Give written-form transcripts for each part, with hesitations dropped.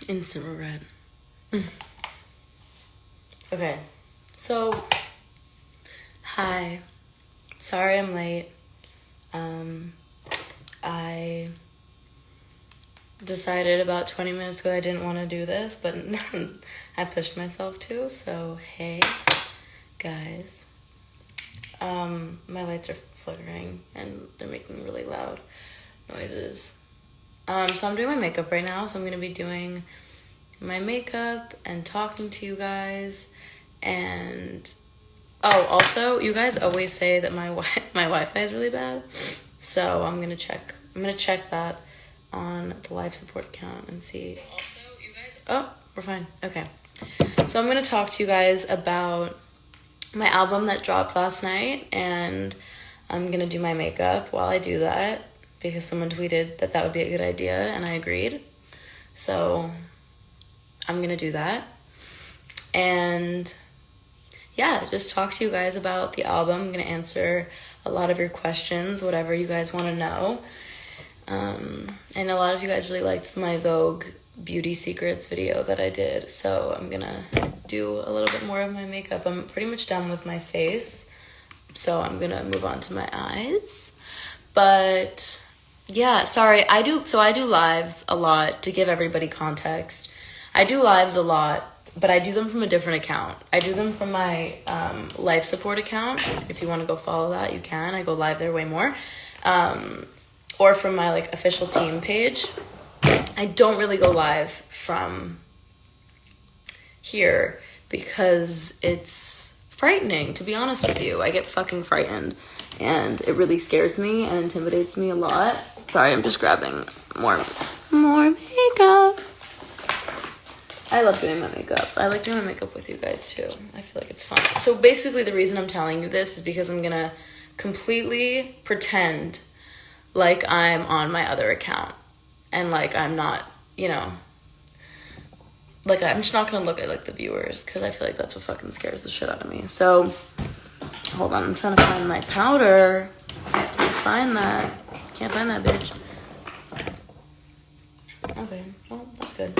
Instant regret. Okay, so, hi. Sorry I'm late. I decided about 20 minutes ago I didn't want to do this, but I pushed myself to, so hey, guys. My lights are flickering, and they're making really loud noises. So I'm doing my makeup right now, so I'm going to be doing my makeup and talking to you guys, and also, you guys always say that my Wi-Fi is really bad, so I'm gonna check that on the life support account and see. Also, you guys. Oh, we're fine. Okay, so I'm gonna talk to you guys about my album that dropped last night, and I'm gonna do my makeup while I do that because someone tweeted that would be a good idea, and I agreed. So I'm gonna do that, and yeah, just talk to you guys about the album. I'm going to answer a lot of your questions, whatever you guys want to know. And a lot of you guys really liked my Vogue Beauty Secrets video that I did. So I'm going to do a little bit more of my makeup. I'm pretty much done with my face. So I'm going to move on to my eyes. But yeah, sorry. I do lives a lot to give everybody context. I do lives a lot, but I do them from a different account. I do them from my life support account. If you want to go follow that, you can. I go live there way more. Or from my official team page. I don't really go live from here because it's frightening, to be honest with you. I get fucking frightened, and it really scares me and intimidates me a lot. Sorry, I'm just grabbing more makeup. I love doing my makeup. I like doing my makeup with you guys too. I feel like it's fun. So basically the reason I'm telling you this is because I'm gonna completely pretend like I'm on my other account. And I'm not, I'm just not gonna look at the viewers because I feel like that's what fucking scares the shit out of me. So, hold on, I'm trying to find my powder. Can't find that, bitch. Okay, well, that's good.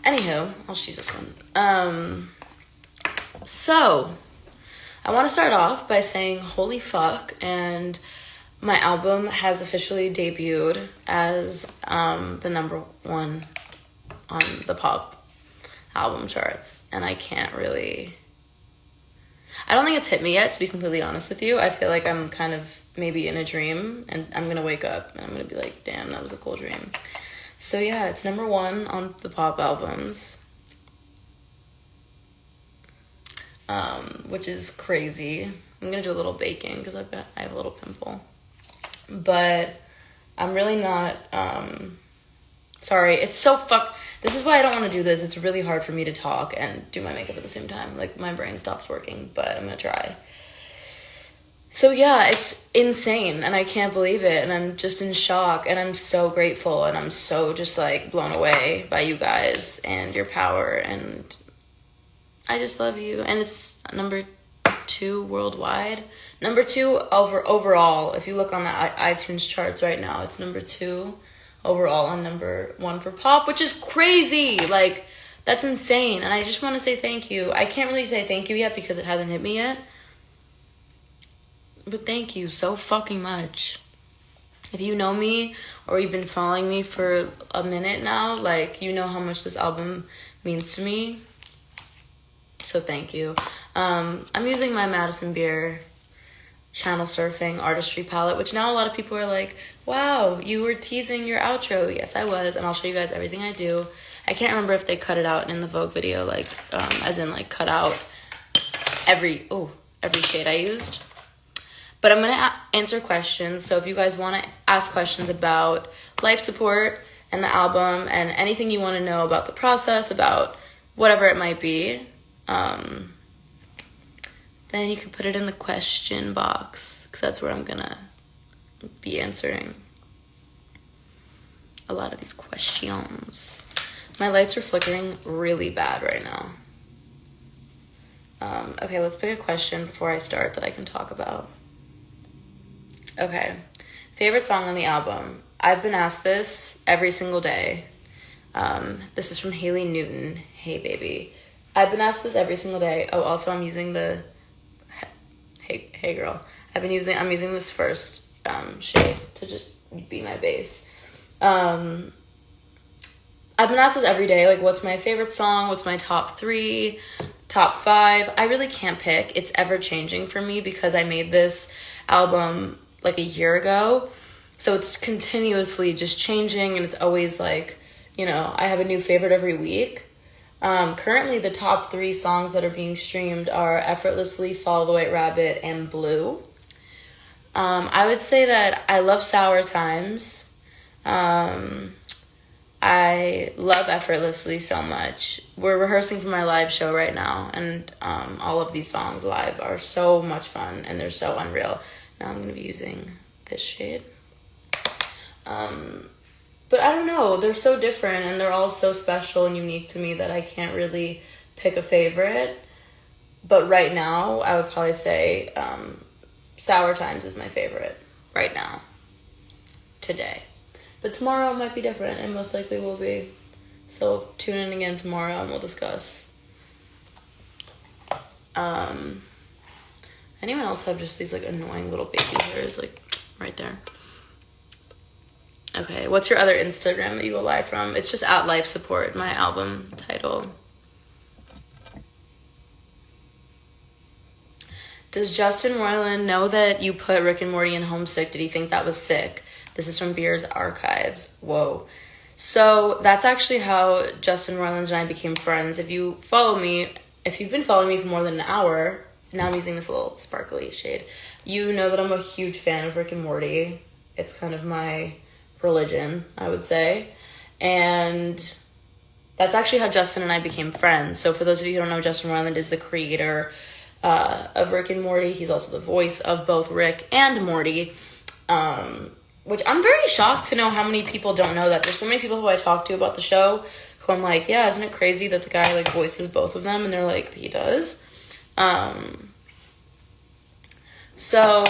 Anywho, I'll just use this one. So, I want to start off by saying holy fuck, and my album has officially debuted as the number one on the pop album charts, and I don't think it's hit me yet, to be completely honest with you. I feel like I'm kind of maybe in a dream, and I'm going to wake up, and I'm going to be like, damn, that was a cool dream. So yeah, it's number one on the pop albums, which is crazy. I'm gonna do a little baking because I have a little pimple, but I'm really not. Sorry, it's so This is why I don't want to do this. It's really hard for me to talk and do my makeup at the same time. My brain stops working, but I'm gonna try. So yeah, it's insane, and I can't believe it, and I'm just in shock, and I'm so grateful, and I'm so just blown away by you guys and your power, and I just love you. And it's number 2 worldwide, number 2 overall. If you look on the iTunes charts right now, it's number 2 overall and number 1 for pop, which is crazy. That's insane, and I just want to say thank you. I can't really say thank you yet because it hasn't hit me yet. But thank you so fucking much. If you know me or you've been following me for a minute now, you know how much this album means to me. So thank you. I'm using my Madison Beer channel surfing artistry palette, which now a lot of people are like, wow, you were teasing your outro. Yes, I was, and I'll show you guys everything I do. I can't remember if they cut it out in the Vogue video, as in cut out every shade I used. But I'm going to answer questions, so if you guys want to ask questions about life support and the album and anything you want to know about the process, about whatever it might be, then you can put it in the question box, because that's where I'm going to be answering a lot of these questions. My lights are flickering really bad right now. Okay, let's pick a question before I start that I can talk about. Okay, favorite song on the album. I've been asked this every single day. This is from Haley Newton. Hey, baby. I've been asked this every single day. Oh, also, I'm using the... Hey, girl. I'm using this first shade to just be my base. I've been asked this every day, like, what's my favorite song? What's my top 3, top 5? I really can't pick. It's ever-changing for me because I made this album, like, a year ago. So it's continuously just changing, and it's always, like, you know, I have a new favorite every week. Currently, the top 3 songs that are being streamed are Effortlessly, Follow the White Rabbit, and Blue. I would say that I love Sour Times. I love Effortlessly so much. We're rehearsing for my live show right now, and all of these songs live are so much fun, and they're so unreal. Now I'm going to be using this shade. But I don't know, they're so different, and they're all so special and unique to me that I can't really pick a favorite. But right now, I would probably say Sour Times is my favorite right now, today. But tomorrow might be different, and most likely will be. So tune in again tomorrow, and we'll discuss. Anyone else have just these, like, annoying little baby hairs, like, right there? Okay, what's your other Instagram that you go live from? It's just at Life Support, my album title. Does Justin Roiland know that you put Rick and Morty in Homesick? Did he think that was sick? This is from Beer's Archives. Whoa. So that's actually how Justin Roiland and I became friends. If you've been following me for more than an hour, now I'm using this little sparkly shade, you know that I'm a huge fan of Rick and Morty. It's kind of my religion, I would say. And that's actually how Justin and I became friends. So for those of you who don't know, Justin Roiland is the creator of Rick and Morty. He's also the voice of both Rick and Morty, which I'm very shocked to know how many people don't know that. There's so many people who I talk to about the show who I'm like, yeah, isn't it crazy that the guy, like, voices both of them? And they're like, he does. So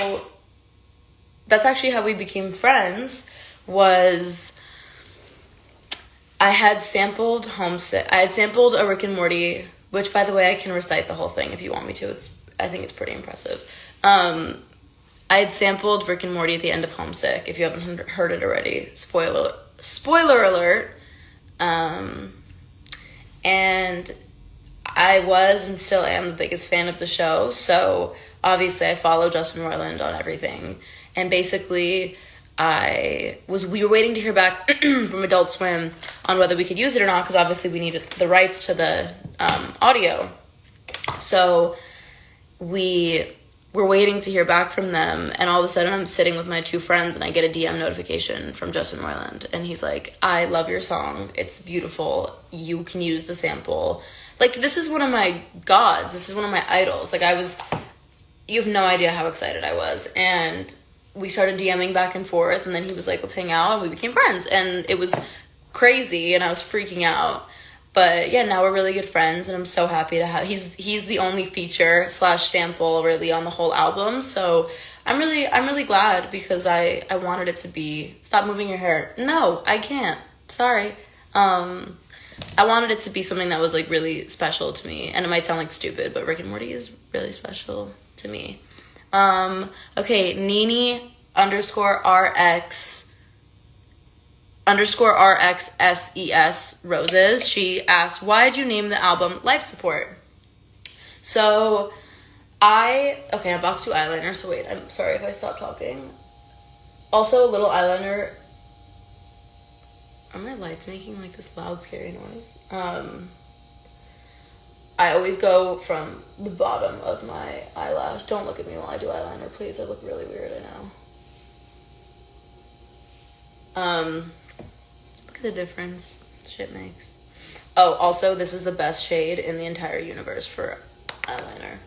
that's actually how we became friends. Was I had sampled Homesick. I had sampled a Rick and Morty, which, by the way, I can recite the whole thing if you want me to. I think it's pretty impressive. I had sampled Rick and Morty at the end of Homesick, if you haven't heard it already. Spoiler alert. And I was and still am the biggest fan of the show, so obviously I follow Justin Roiland on everything. And basically, we were waiting to hear back from Adult Swim on whether we could use it or not, because obviously we needed the rights to the audio. So we were waiting to hear back from them, and all of a sudden I'm sitting with my 2 friends, and I get a DM notification from Justin Roiland, and he's like, I love your song. It's beautiful. You can use the sample. Like, this is one of my gods. This is one of my idols. Like, you have no idea how excited I was. And we started DMing back and forth, and then he was like, let's hang out, and we became friends. And it was crazy, and I was freaking out. But yeah, now we're really good friends, and I'm so happy to have... He's the only feature / sample really on the whole album. So I'm really glad, because I wanted it to be... Stop moving your hair. No, I can't. Sorry. I wanted it to be something that was, like, really special to me. And it might sound like stupid, but Rick and Morty is really special to me. Okay, Nini _RXSES Roses. She asked, why did you name the album Life Support? So I'm about to do eyeliner, so wait, I'm sorry if I stop talking. Also, a little eyeliner. Are my lights making, like, this loud, scary noise? I always go from the bottom of my eyelash. Don't look at me while I do eyeliner, please. I look really weird, I know. Look at the difference shit makes. Oh, also, this is the best shade in the entire universe for eyeliner.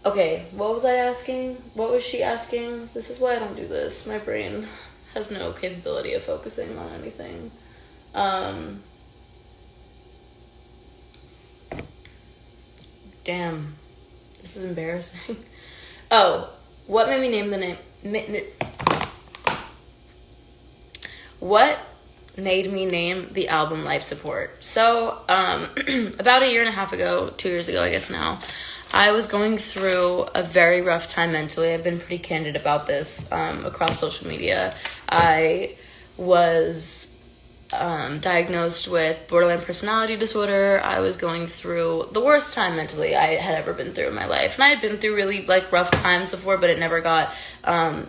Okay, what was I asking? What was she asking? This is why I don't do this. My brain has no capability of focusing on anything. Damn. This is embarrassing. Oh, what made me name the name... What made me name the album Life Support. So, about a year and a half ago, 2 years ago, I guess now, I was going through a very rough time mentally. I've been pretty candid about this across social media. I was diagnosed with borderline personality disorder. I was going through the worst time mentally I had ever been through in my life. And I had been through really like rough times before, but it never got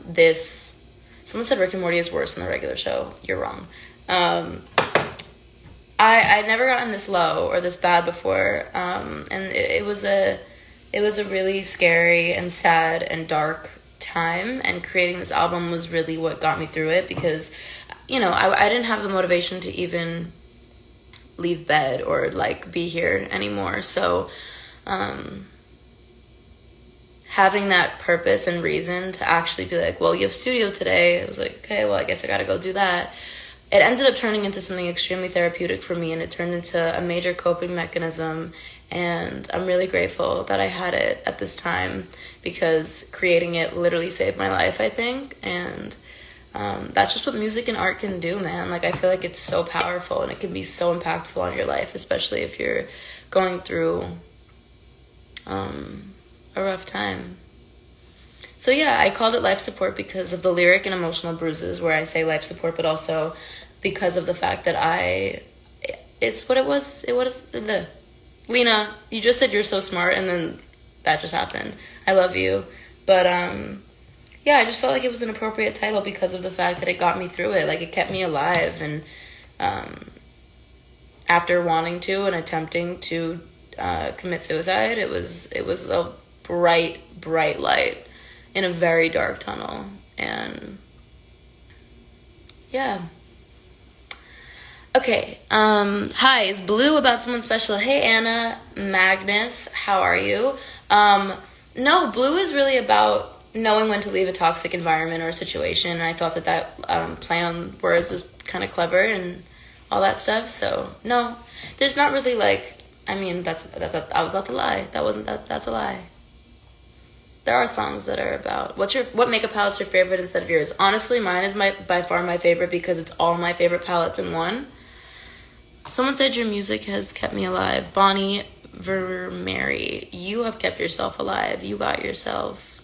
this. Someone said Rick and Morty is worse than the regular show. You're wrong. I'd never gotten this low or this bad before. And it was a really scary and sad and dark time. And creating this album was really what got me through it, because you know, I didn't have the motivation to even leave bed or like be here anymore. So having that purpose and reason to actually be like, well, you have studio today. I was like, okay, well, I guess I got to go do that. It ended up turning into something extremely therapeutic for me, and it turned into a major coping mechanism. And I'm really grateful that I had it at this time, because creating it literally saved my life, I think. And that's just what music and art can do, man. Like, I feel like it's so powerful, and it can be so impactful on your life, especially if you're going through a rough time. So yeah, I called it Life Support because of the lyric and emotional bruises, where I say life support, but also because of the fact that it's what it was. Lena, you just said you're so smart, and then that just happened. I love you. But yeah, I just felt like it was an appropriate title because of the fact that it got me through it. Like, it kept me alive. And after wanting to and attempting to commit suicide, it was a bright light in a very dark tunnel. And yeah. Okay. Hi, is Blue about someone special? Hey, Anna, Magnus, how are you? No, Blue is really about knowing when to leave a toxic environment or a situation. And I thought that play on words was kind of clever and all that stuff. So no, there's not really like, I mean, I was about to lie. That's a lie. There are songs that are about, what makeup palette's your favorite instead of yours? Honestly, mine is by far my favorite, because it's all my favorite palettes in one. Someone said your music has kept me alive. Bonnie Vermery, you have kept yourself alive. You got yourself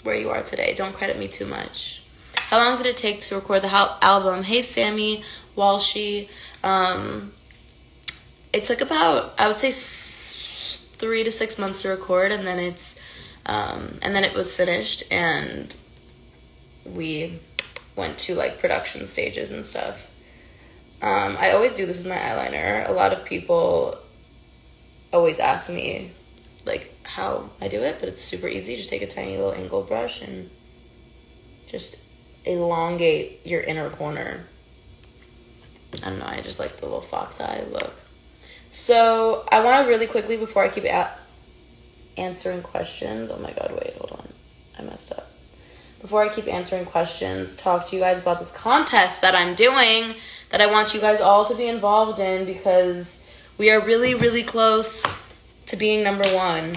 where you are today. Don't credit me too much. How long did it take to record the album? Hey, Sammy Walshy. It took about, I would say, 3 to 6 months to record, and then it was finished, and we went to like production stages and stuff. I always do this with my eyeliner. A lot of people always ask me like how I do it, but it's super easy. Just take a tiny little angle brush and just elongate your inner corner. I don't know, I just like the little fox eye look. So I want to really quickly, before I keep answering questions, oh my god, wait, hold on, I messed up. Before I keep answering questions, talk to you guys about this contest that I'm doing, that I want you guys all to be involved in, because we are really, really close to being number 1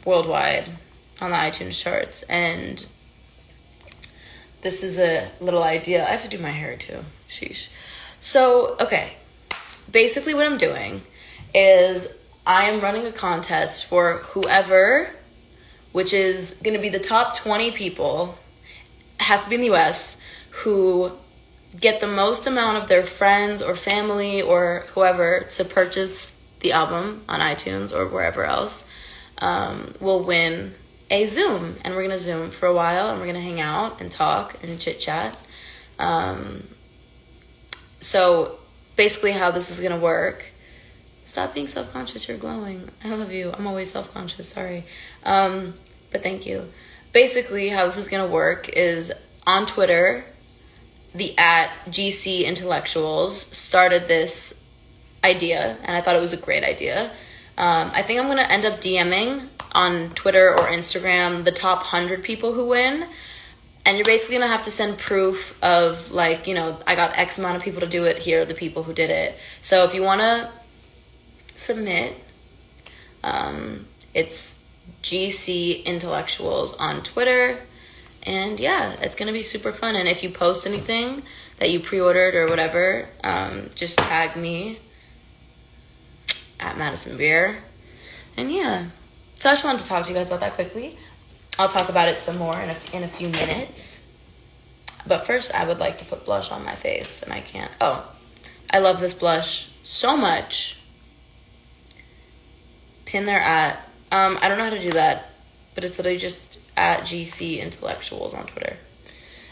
worldwide on the iTunes charts. And this is a little idea. I have to do my hair too. Sheesh. So, okay. Basically what I'm doing is I am running a contest for whoever, which is going to be the top 20 people, has to be in the US, who get the most amount of their friends or family or whoever to purchase the album on iTunes or wherever else, will win a Zoom. And we're going to Zoom for a while, and we're going to hang out and talk and chit chat. So basically how this is going to work, stop being self-conscious, you're glowing. I love you. I'm always self-conscious, sorry. But thank you. Basically how this is going to work is on Twitter, the @GC Intellectuals started this idea, and I thought it was a great idea. I think I'm going to end up DMing on Twitter or Instagram the top 100 people who win. And you're basically going to have to send proof of, like, you know, I got X amount of people to do it. Here are the people who did it. So if you want to submit, it's GC Intellectuals on Twitter. And yeah, it's going to be super fun. And if you post anything that you pre-ordered or whatever, just tag me at Madison Beer. And yeah, so I just wanted to talk to you guys about that quickly. I'll talk about it some more in a few minutes. But first, I would like to put blush on my face, and I can't. Oh, I love this blush so much. Pin their at. I don't know how to do that, but it's literally just at GC Intellectuals on Twitter.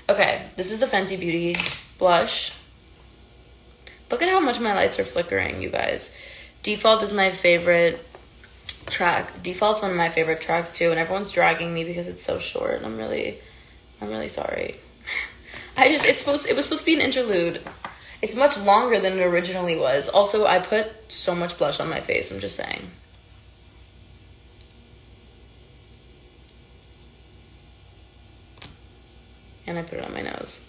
Okay, this is the Fenty Beauty blush. Look at how much my lights are flickering, you guys. Default is my favorite track. Default's one of my favorite tracks too, and everyone's dragging me because it's so short. I'm really sorry. It was supposed to be an interlude. It's much longer than it originally was. Also, I put so much blush on my face, I'm just saying. And I put it on my nose.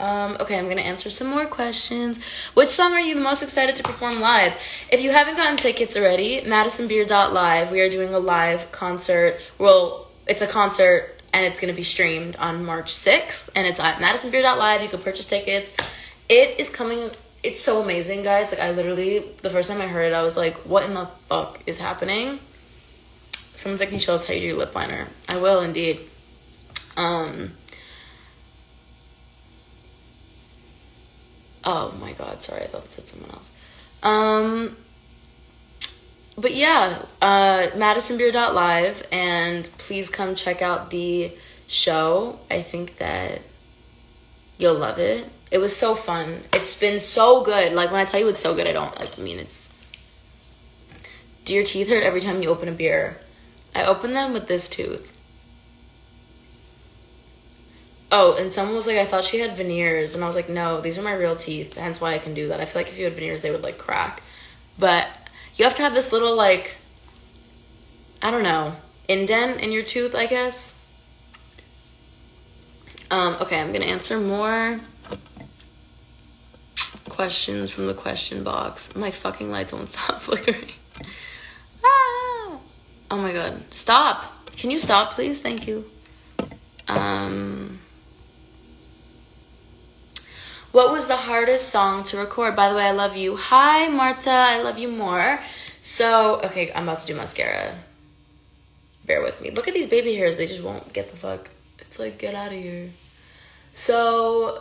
Okay, I'm going to answer some more questions. Which song are you the most excited to perform live? If you haven't gotten tickets already, madisonbeer.live. We are doing a live concert. Well, it's a concert, and it's going to be streamed on March 6th. And it's at madisonbeer.live. You can purchase tickets. It is coming. It's so amazing, guys. Like, I literally, the first time I heard it, I was like, what in the fuck is happening? Someone's like, can you show us how you do your lip liner? I will, indeed. Oh my god, sorry, I thought it said someone else. But yeah, madisonbeer.live, and please come check out the show. I think that you'll love it. It was so fun. It's been so good. Like, when I tell you it's so good, it's... Do your teeth hurt every time you open a beer? I open them with this tooth. Oh, and someone was like, I thought she had veneers. And I was like, no, these are my real teeth. Hence why I can do that. I feel like if you had veneers, they would, like, crack. But you have to have this little, like, I don't know, indent in your tooth, I guess. Okay, I'm going to answer more questions from the question box. My fucking lights won't stop flickering. Ah! Oh, my God. Stop. Can you stop, please? Thank you. What was the hardest song to record? By the way, I love you. Hi, Marta. I love you more. So, okay, I'm about to do mascara. Bear with me. Look at these baby hairs. They just won't get the fuck. It's like, get out of here. So,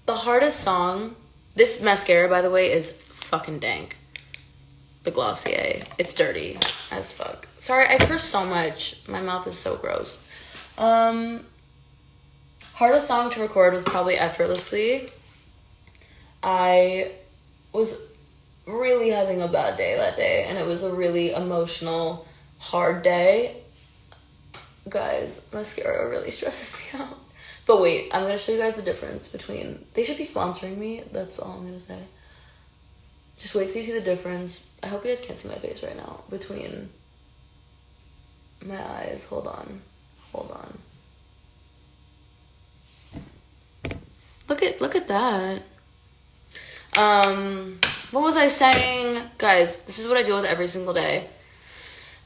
the hardest song... This mascara, by the way, is fucking dank. The Glossier. It's dirty as fuck. Sorry, I curse so much. My mouth is so gross. Hardest song to record was probably Effortlessly. I was really having a bad day that day, and it was a really emotional, hard day. Guys, mascara really stresses me out. But wait, I'm going to show you guys the difference between... They should be sponsoring me. That's all I'm going to say. Just wait till you see the difference. I hope you guys can't see my face right now. Between my eyes. Hold on. Look at that. What was I saying? Guys, this is what I deal with every single day.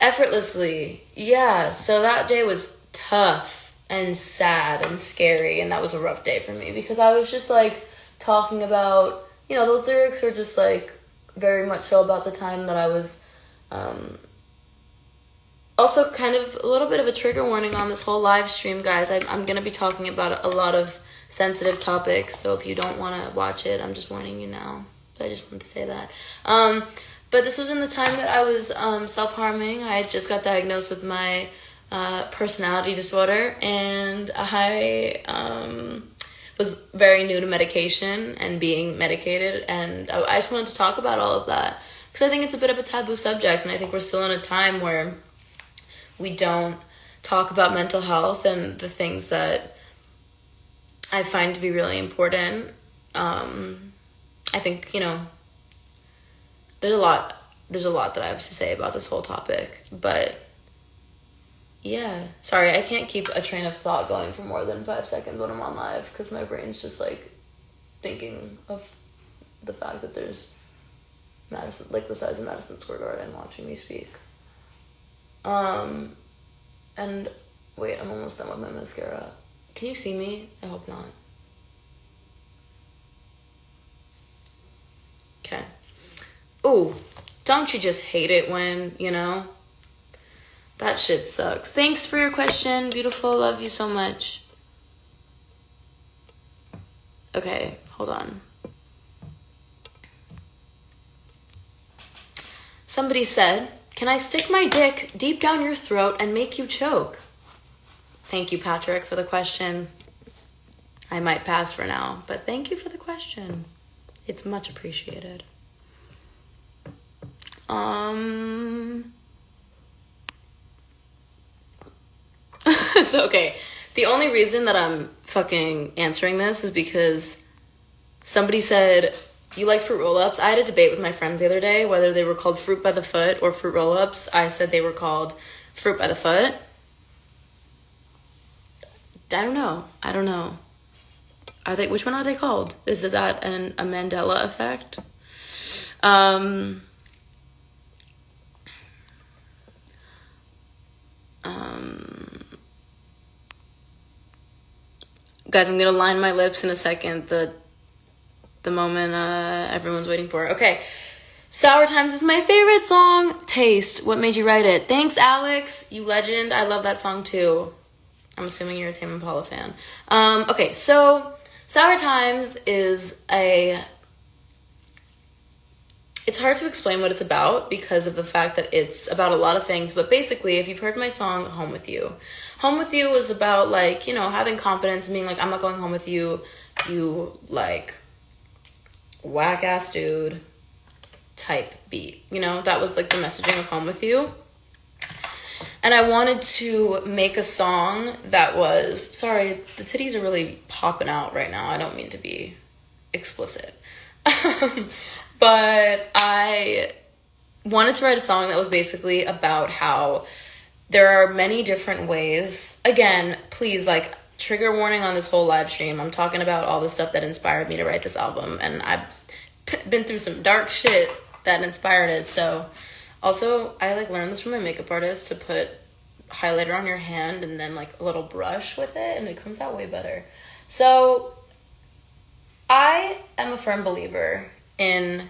Effortlessly. Yeah, so that day was tough and sad and scary, and that was a rough day for me because I was just like talking about, you know, those lyrics were just like very much so about the time that I was also kind of a little bit of a trigger warning on this whole live stream, guys. I'm going to be talking about a lot of sensitive topics, so if you don't want to watch it, I'm just warning you now. I just wanted to say that. But this was in the time that I was self-harming. I had just got diagnosed with my personality disorder, and I was very new to medication and being medicated, and I just wanted to talk about all of that because I think it's a bit of a taboo subject, and I think we're still in a time where we don't talk about mental health and the things that I find to be really important. I think, you know, there's a lot that I have to say about this whole topic, but yeah, sorry, I can't keep a train of thought going for more than 5 seconds when I'm on live because my brain's just like thinking of the fact that there's Madison, like the size of Madison Square Garden watching me speak. And Wait, I'm almost done with my mascara. Can you see me? I hope not. Okay. Ooh, don't you just hate it when, you know? That shit sucks. Thanks for your question, beautiful. Love you so much. Okay, hold on. Somebody said, can I stick my dick deep down your throat and make you choke? Thank you, Patrick, for the question. I might pass for now, but thank you for the question. It's much appreciated. So, okay. The only reason that I'm fucking answering this is because somebody said, you like fruit roll-ups? I had a debate with my friends the other day whether they were called fruit by the foot or fruit roll-ups. I said they were called fruit by the foot. I don't know. Are they? Which one are they called? Is that a Mandela effect? Guys, I'm gonna line my lips in a second. The moment everyone's waiting for. Okay, Sour Times is my favorite song. Taste. What made you write it? Thanks, Alex. You legend. I love that song too. I'm assuming you're a Tame Impala fan. Okay, so Sour Times is it's hard to explain what it's about because of the fact that it's about a lot of things, but basically, if you've heard my song, Home With You. Home With You is about, like, you know, having confidence and being like, I'm not going home with you, you, like, whack-ass dude type beat. You know, that was, like, the messaging of Home With You. And I wanted to make a song that was, sorry, the titties are really popping out right now. I don't mean to be explicit. But I wanted to write a song that was basically about how there are many different ways. Again, please, like, trigger warning on this whole live stream. I'm talking about all the stuff that inspired me to write this album. And I've been through some dark shit that inspired it. So also, I, like, learned this from my makeup artist to put highlighter on your hand and then, like, a little brush with it. And it comes out way better. So I am a firm believer in,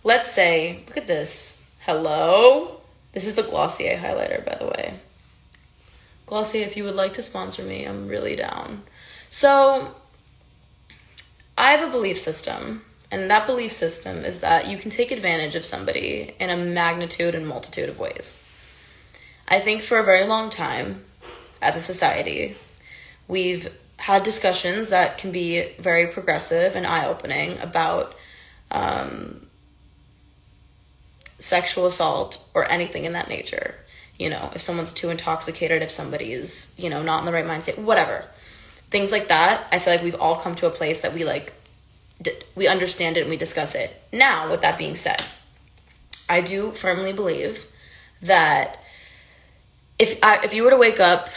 let's say, look at this. Hello? This is the Glossier highlighter, by the way. Glossier, if you would like to sponsor me, I'm really down. So, I have a belief system, and that belief system is that you can take advantage of somebody in a magnitude and multitude of ways. I think for a very long time, as a society, we've had discussions that can be very progressive and eye-opening about sexual assault or anything in that nature. You know, if someone's too intoxicated, if somebody's, you know, not in the right mindset, whatever. Things like that, I feel like we've all come to a place that we, like, we understand it and we discuss it. Now, with that being said, I do firmly believe that if you were to wake up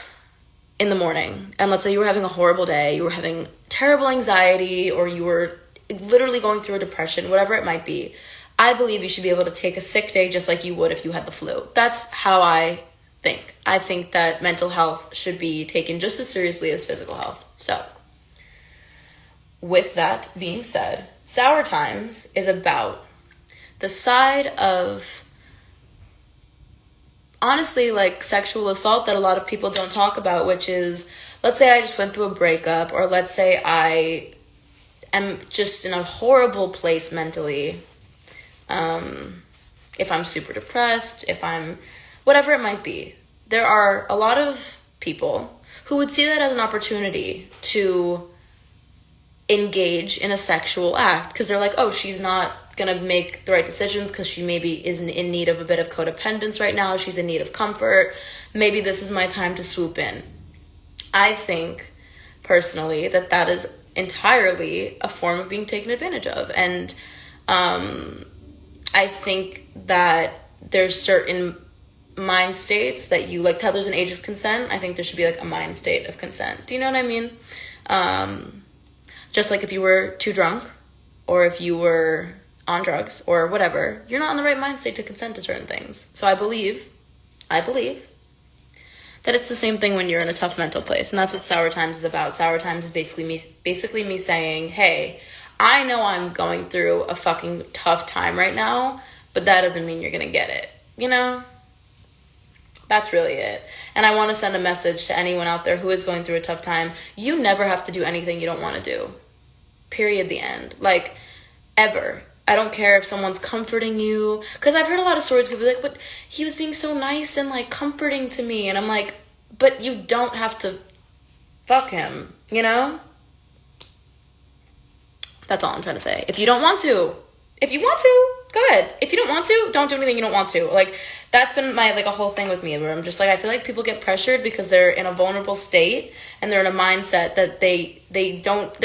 in the morning and let's say you were having a horrible day, you were having terrible anxiety, or you were literally going through a depression, whatever it might be, I believe you should be able to take a sick day just like you would if you had the flu. That's how I think. I think that mental health should be taken just as seriously as physical health. So, with that being said, Sour Times is about the side of, honestly, like, sexual assault that a lot of people don't talk about, which is, let's say I just went through a breakup, or let's say I am just in a horrible place mentally. If I'm super depressed, if I'm, whatever it might be, there are a lot of people who would see that as an opportunity to engage in a sexual act because they're like, oh, she's not gonna make the right decisions because she maybe is in need of a bit of codependence right now. She's in need of comfort. Maybe this is my time to swoop in. I think personally that is entirely a form of being taken advantage of. And I think that there's certain mind states that you, like, how there's an age of consent, I think there should be, like, a mind state of consent. Do you know what I mean? Just like if you were too drunk, or if you were on drugs, or whatever, you're not in the right mind state to consent to certain things. So I believe that that it's the same thing when you're in a tough mental place. And that's what Sour Times is about. Sour Times is basically me saying, hey, I know I'm going through a fucking tough time right now, but that doesn't mean you're gonna get it, you know? That's really it. And I want to send a message to anyone out there who is going through a tough time. You never have to do anything you don't want to do. Period, the end. Like, ever. I don't care if someone's comforting you. Because I've heard a lot of stories, people like, but he was being so nice and, like, comforting to me. And I'm like, but you don't have to fuck him, you know? That's all I'm trying to say. If you don't want to. If you want to, go ahead. If you don't want to, don't do anything you don't want to. Like, that's been my, like, a whole thing with me, where I'm just like, I feel like people get pressured because they're in a vulnerable state and they're in a mindset that they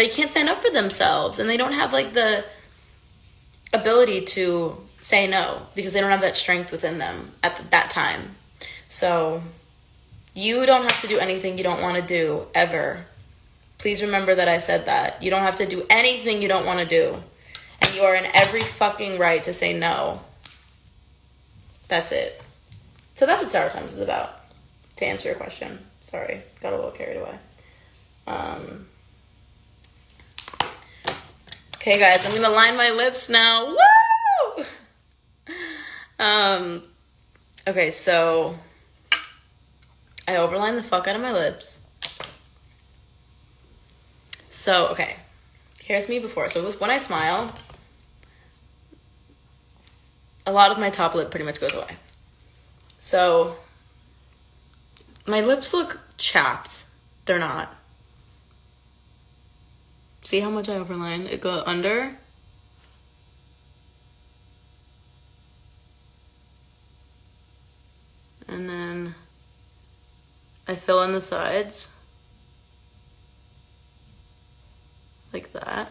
can't stand up for themselves, and they don't have, like, the ability to say no because they don't have that strength within them at that time. So you don't have to do anything you don't want to do, ever. Please remember that I said that. You don't have to do anything you don't want to do. And you are in every fucking right to say no. That's it. So that's what Sour Times is about, to answer your question. Sorry, got a little carried away. Okay, guys, I'm going to line my lips now. Woo! Okay, so I overlined the fuck out of my lips. So, okay, here's me before. So when I smile, a lot of my top lip pretty much goes away. So my lips look chapped. They're not. See how much I overlined? It go under. And then I fill in the sides. Like that.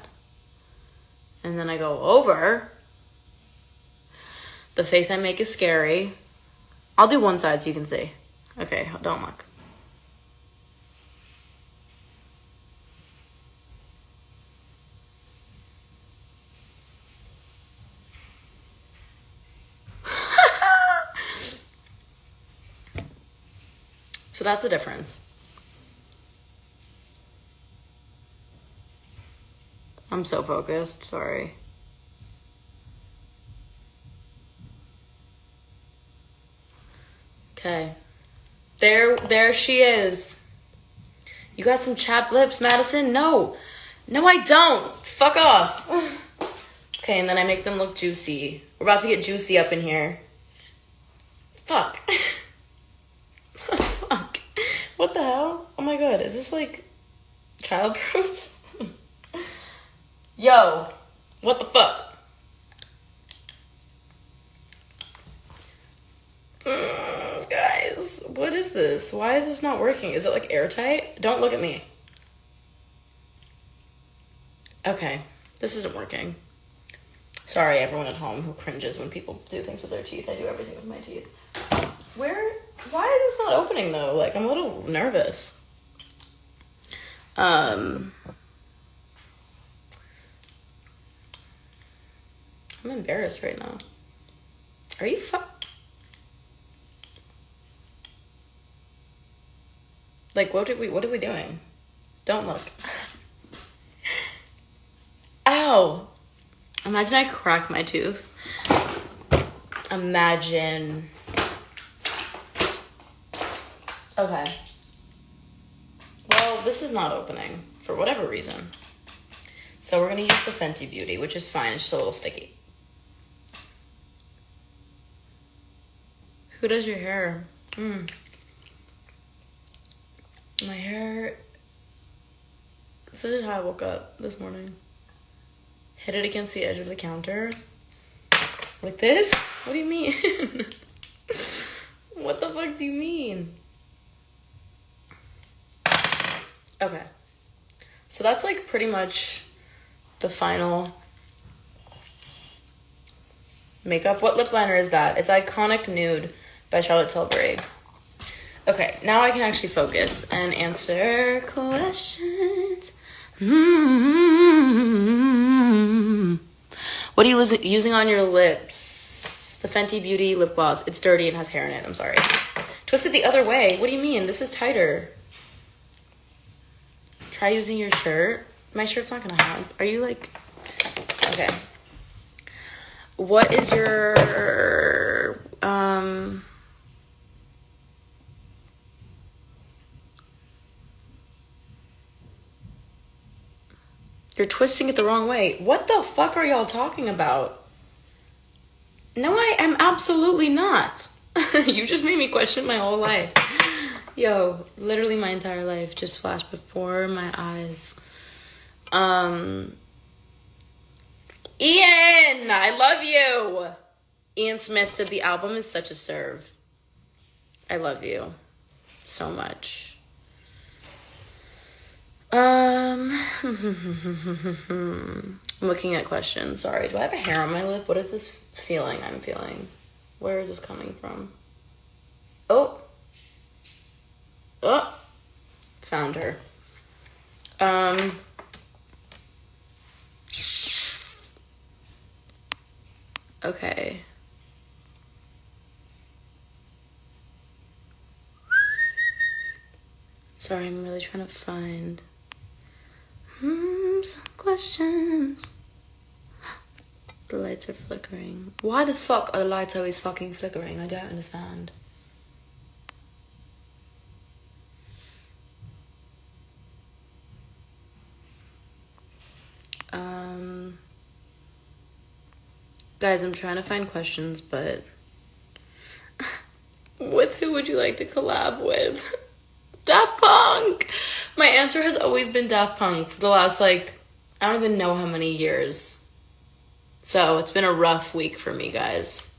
And then I go over. The face I make is scary. I'll do one side so you can see. Okay, don't look. So that's the difference. I'm so focused, sorry. Okay. There she is. You got some chapped lips, Madison? No. No, I don't. Fuck off. Okay, and then I make them look juicy. We're about to get juicy up in here. Fuck. Fuck. What the hell? Oh my god, is this like childproof? Yo, what the fuck? Guys, what is this? Why is this not working? Is it like airtight? Don't look at me. Okay, this isn't working. Sorry, everyone at home who cringes when people do things with their teeth. I do everything with my teeth. Why is this not opening though? Like, I'm a little nervous. I'm embarrassed right now. Are you Like, what are we doing? Don't look. Ow! Imagine I crack my tooth. Imagine. Okay. Well, this is not opening for whatever reason. So we're gonna use the Fenty Beauty, which is fine. It's just a little sticky. Who does your hair? My hair. This is how I woke up this morning. Hit it against the edge of the counter. Like this? What do you mean? What the fuck do you mean? Okay. So that's like pretty much the final makeup. What lip liner is that? It's Iconic Nude by Charlotte Tilbury. Okay, now I can actually focus and answer questions. What are you using on your lips? The Fenty Beauty lip gloss. It's dirty and has hair in it. I'm sorry. Twist it the other way. What do you mean? This is tighter. Try using your shirt. My shirt's not gonna help. Are you like... Okay. What is your... You're twisting it the wrong way. What the fuck are y'all talking about? No, I am absolutely not. You just made me question my whole life. Yo, literally my entire life just flashed before my eyes. Ian, I love you. Ian Smith said the album is such a serve. I love you so much. I'm looking at questions. Sorry, do I have a hair on my lip? What is this feeling I'm feeling? Where is this coming from? Oh, found her. Okay. Sorry, I'm really trying to find some questions. The lights are flickering. Why the fuck are the lights always fucking flickering? I don't understand. Guys, I'm trying to find questions, but with who would you like to collab with? Daft Punk! My answer has always been Daft Punk for the last, I don't even know how many years. So, it's been a rough week for me, guys.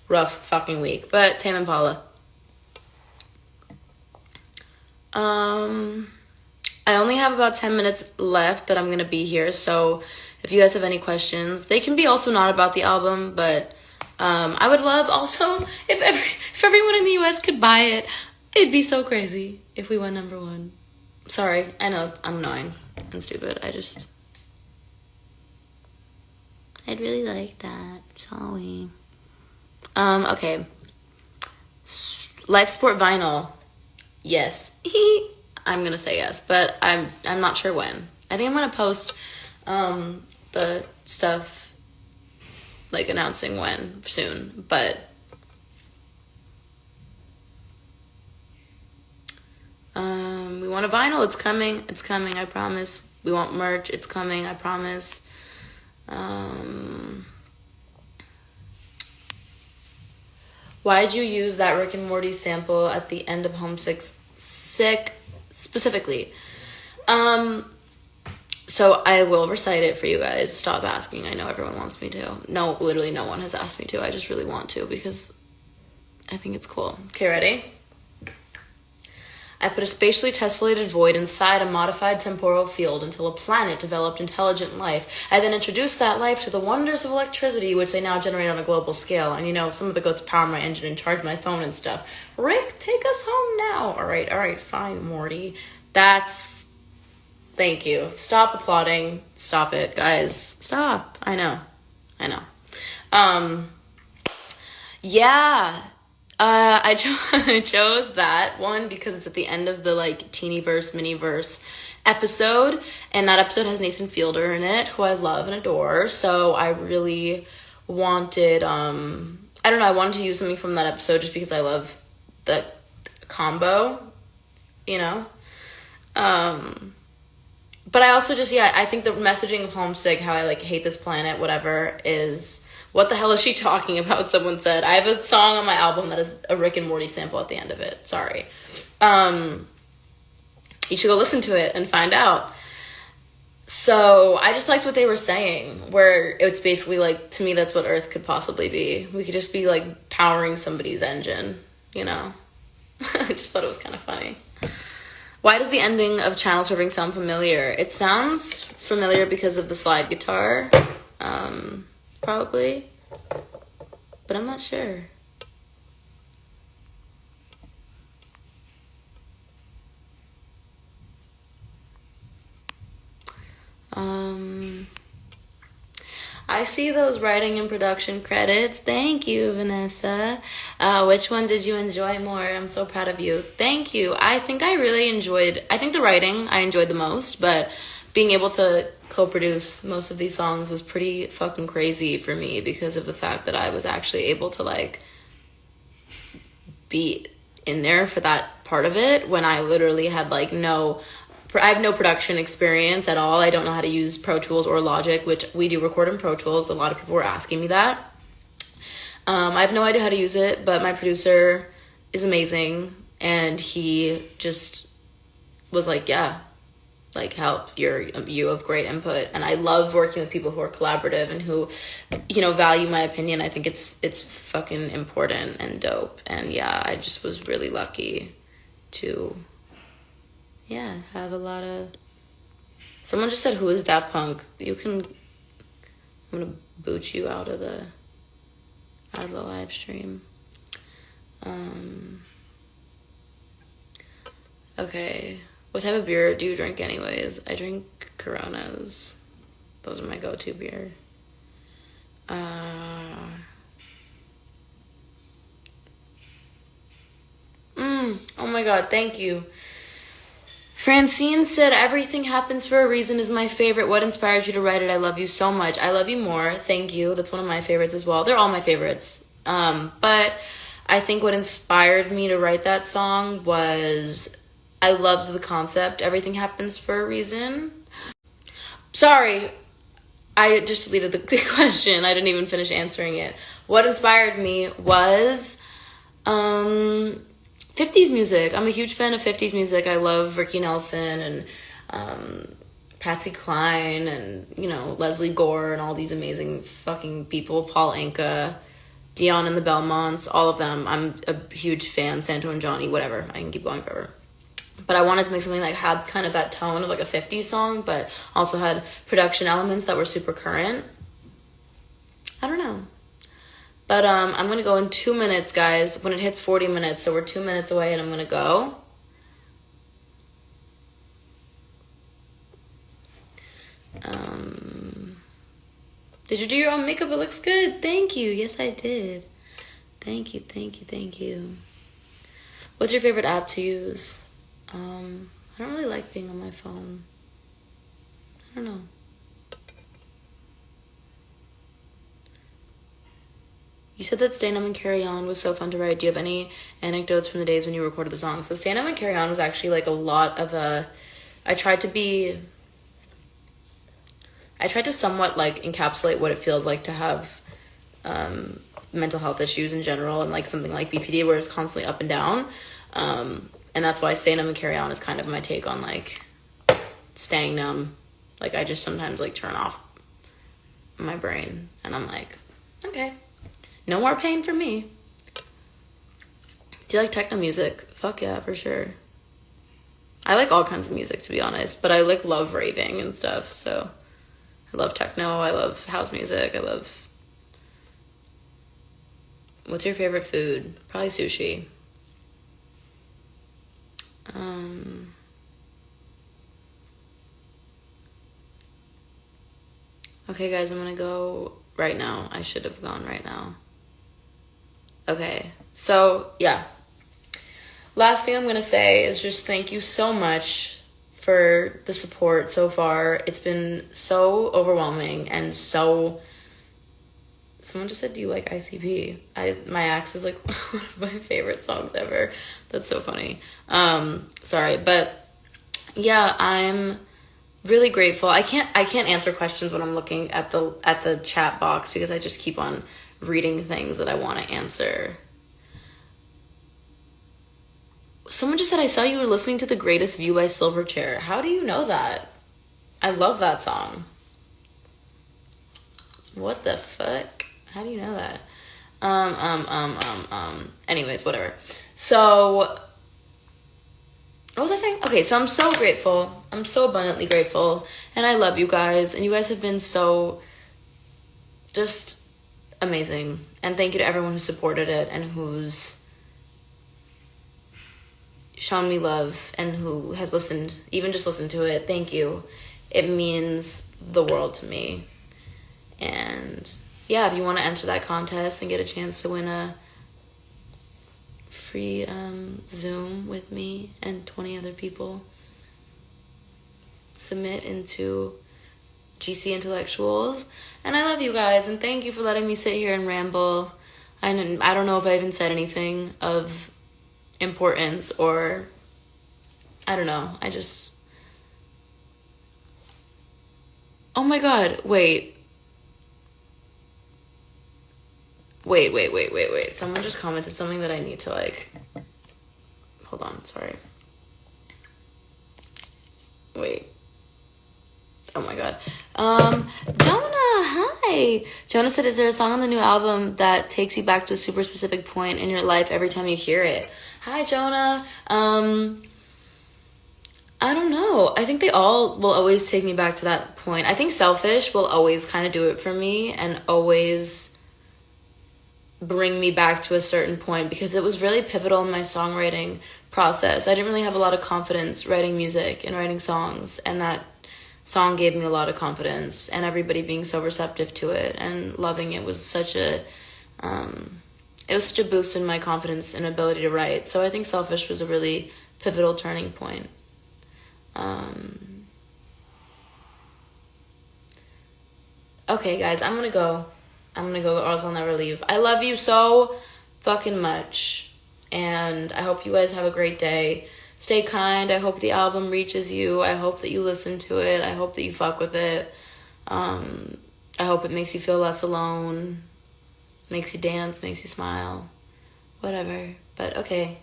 Rough fucking week. But, Tame Impala. I only have about 10 minutes left that I'm gonna be here, so if you guys have any questions, they can be also not about the album, but I would love also if everyone in the US could buy it. It'd be so crazy if we went #1. Sorry, I know I'm annoying and stupid. I'd really like that. Sorry. Okay. Life Sport vinyl. Yes. I'm gonna say yes, but I'm not sure when. I think I'm gonna post the stuff announcing when soon, but we want a vinyl. It's coming, I promise. We want merch. It's coming, I promise. Why'd you use that Rick and Morty sample at the end of Homesick specifically? So I will recite it for you guys. Stop asking. I know everyone wants me to. No, literally no one has asked me to. I just really want to because I think it's cool. Okay, ready? I put a spatially tessellated void inside a modified temporal field until a planet developed intelligent life. I then introduced that life to the wonders of electricity, which they now generate on a global scale. And some of it goes to power my engine and charge my phone and stuff. Rick, take us home now. All right, fine, Morty. Thank you. Stop applauding. Stop it, guys. Stop. I know. Yeah. I chose that one because it's at the end of the teeny verse, mini verse episode, and that episode has Nathan Fielder in it, who I love and adore. So I really wanted, I wanted to use something from that episode just because I love that combo, But I also I think the messaging of Homesick, how I hate this planet, whatever, is... What the hell is she talking about? Someone said. I have a song on my album that is a Rick and Morty sample at the end of it. Sorry. You should go listen to it and find out. So I just liked what they were saying, where it's basically to me, that's what Earth could possibly be. We could just be powering somebody's engine, I just thought it was kind of funny. Why does the ending of Channel Surfing sound familiar? It sounds familiar because of the slide guitar. Probably, but I'm not sure. I see those writing and production credits. Thank you, Vanessa. Which one did you enjoy more? I'm so proud of you. Thank you. I think the writing I enjoyed the most, but being able to co-produce most of these songs was pretty fucking crazy for me because of the fact that I was actually able to like be in there for that part of it when I literally had like I have no production experience at all. I don't know how to use Pro Tools or Logic, which we do record in Pro Tools. A lot of people were asking me that. I have no idea how to use it, but my producer is amazing, and he just was like, yeah, like, help, you have great input. And I love working with people who are collaborative and who, value my opinion. I think it's fucking important and dope. And yeah, I just was really lucky to have a lot of... Someone just said, who is Daft Punk? I'm gonna boot you out of the live stream. Okay. What type of beer do you drink anyways? I drink Coronas. Those are my go-to beer. Oh my god, thank you. Francine said, everything happens for a reason is my favorite. What inspired you to write it? I love you so much. I love you more. Thank you. That's one of my favorites as well. They're all my favorites. But I think what inspired me to write that song was I loved the concept. Everything happens for a reason. Sorry, I just deleted the question. I didn't even finish answering it. What inspired me was 50s music. I'm a huge fan of 50s music. I love Ricky Nelson and Patsy Cline and, Leslie Gore and all these amazing fucking people. Paul Anka, Dion and the Belmonts, all of them. I'm a huge fan. Santo and Johnny, whatever. I can keep going forever. But I wanted to make something that had kind of that tone of like a 50s song, but also had production elements that were super current. I don't know. But I'm going to go in 2 minutes, guys, when it hits 40 minutes. So we're 2 minutes away and I'm going to go. Did you do your own makeup? It looks good. Thank you. Yes, I did. Thank you, thank you, thank you. What's your favorite app to use? I don't really like being on my phone. I don't know. You said that Stand Up and Carry On was so fun to write. Do you have any anecdotes from the days when you recorded the song? So Stand Up and Carry On was actually like a lot of I tried to somewhat like encapsulate what it feels like to have mental health issues in general and like something like BPD where it's constantly up and down. And that's why Stand Up and Carry On is kind of my take on like staying numb. Like I just sometimes like turn off my brain and I'm like, okay. No more pain for me. Do you like techno music? Fuck yeah, for sure. I like all kinds of music, to be honest, but I like love raving and stuff. So I love techno. I love house music. What's your favorite food? Probably sushi. Okay, guys, I'm gonna go right now. I should have gone right now. Okay, so yeah. Last thing I'm going to say is just thank you so much for the support so far. It's been so overwhelming and so... Someone just said, do you like ICP? My Axe is like one of my favorite songs ever. That's so funny. Sorry, but yeah, I'm really grateful. I can't answer questions when I'm looking at the chat box because I just keep on reading things that I want to answer. Someone just said, I saw you were listening to The Greatest View by Silverchair. How do you know that? I love that song. What the fuck? How do you know that? Anyways, whatever. So, what was I saying? Okay, so I'm so grateful. I'm so abundantly grateful. And I love you guys. And you guys have been so just amazing. And thank you to everyone who supported it and who's shown me love and who has listened, even just listened to it. Thank you. It means the world to me. And yeah, if you want to enter that contest and get a chance to win a free Zoom with me and 20 other people, submit into GC Intellectuals. And I love you guys, and thank you for letting me sit here and ramble. I don't know if I even said anything of importance, or I don't know. Oh my god, wait. Someone just commented something that I need to, like, hold on, sorry. Wait. Oh my god. Jonah, hi. Jonah said, is there a song on the new album that takes you back to a super specific point in your life every time you hear it? Hi, Jonah. I don't know. I think they all will always take me back to that point. I think Selfish will always kind of do it for me and always bring me back to a certain point, because it was really pivotal in my songwriting process. I didn't really have a lot of confidence writing music and writing songs, and that song gave me a lot of confidence, and everybody being so receptive to it and loving it was such a boost in my confidence and ability to write. So I think Selfish was a really pivotal turning point. Okay, guys, I'm gonna go, or else I'll never leave. I love you so fucking much, and I hope you guys have a great day. Stay kind. I hope the album reaches you. I hope that you listen to it. I hope that you fuck with it. I hope it makes you feel less alone, makes you dance, makes you smile, whatever. But okay.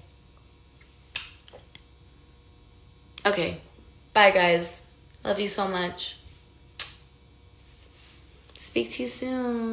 Bye, guys. Love you so much. Speak to you soon.